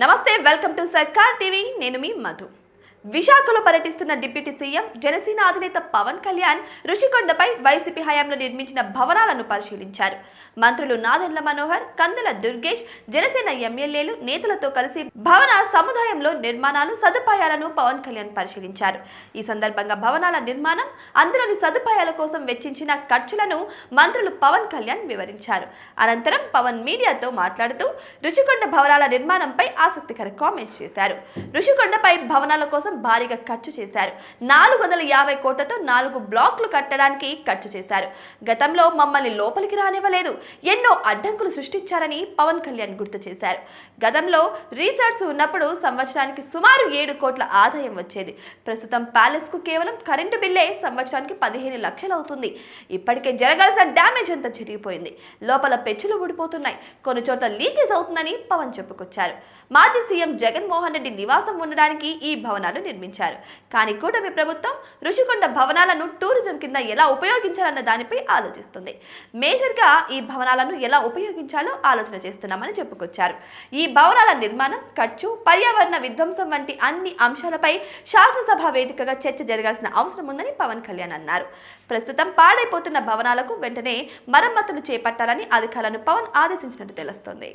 నమస్తే welcome to సర్కార్ TV నేను మీ మధు విశాఖలో పర్యటిస్తున్న డిప్యూటీ సీఎం జనసేన అధినేత పవన్ కళ్యాణ్ రుషికొండపై వైసీపీ హయాంలో నిర్మించిన భవనాలను పరిశీలించారు. మంత్రులు నాదెండ్ల మనోహర్, కందుల దుర్గేష్, జనసేన ఎమ్మెల్యేలు నేతలతో కలిసి భవన సముదాయంలో నిర్మాణాలు సదుపాయాలను పవన్ కళ్యాణ్ పరిశీలించారు. ఈ సందర్భంగా భవనాల నిర్మాణం, అందులోని సదుపాయాల కోసం వెచ్చించిన ఖర్చులను మంత్రులు పవన్ కళ్యాణ్ వివరించారు. అనంతరం పవన్ మీడియాతో మాట్లాడుతూ రుషికొండ భవనాల నిర్మాణంపై ఆసక్తికర కామెంట్స్ చేశారు. రుషికొండపై భవనాల కోసం భారీగా ఖర్చు చేశారు. 450 కోట్లతో 4 బ్లాక్లు కట్టడానికి ఖర్చు చేశారు. గతంలో మమ్మల్ని లోపలికి రానివ్వలేదు, ఎన్నో అడ్డంకులు సృష్టించారని పవన్ కళ్యాణ్ గుర్తు చేశారు. గతంలో రిసార్ట్స్ ఉన్నప్పుడు సంవత్సరానికి సుమారు 7 కోట్ల ఆదాయం వచ్చేది. ప్రస్తుతం ప్యాలెస్ కు కేవలం కరెంటు బిల్లే సంవత్సరానికి 15 లక్షలు అవుతుంది. ఇప్పటికే జరగాల్సిన డ్యామేజ్ అంతా జరిగిపోయింది. లోపల పెచ్చులు ఊడిపోతున్నాయి, కొన్ని చోట్ల లీకేజ్ అవుతుందని పవన్ చెప్పుకొచ్చారు. మాజీ సీఎం జగన్మోహన్ రెడ్డి నివాసం ఉండడానికి ఈ భవనాలు నిర్మించారు. కానీ కూటమి ప్రభుత్వం రుషికొండ భవనాలను టూరిజం కింద ఎలా ఉపయోగించాలన్న దానిపై ఆలోచిస్తుంది. మేజర్ గా ఈ భవనాలను ఎలా ఉపయోగించాలో ఆలోచన చేస్తున్నామని చెప్పుకొచ్చారు. ఈ భవనాల నిర్మాణం, ఖర్చు, పర్యావరణ విధ్వంసం వంటి అన్ని అంశాలపై శాసనసభ వేదికగా చర్చ జరగాల్సిన అవసరం ఉందని పవన్ కళ్యాణ్ అన్నారు. ప్రస్తుతం పాడైపోతున్న భవనాలకు వెంటనే మరమ్మతులు చేపట్టాలని అధికారులను పవన్ ఆదేశించినట్టు తెలుస్తోంది.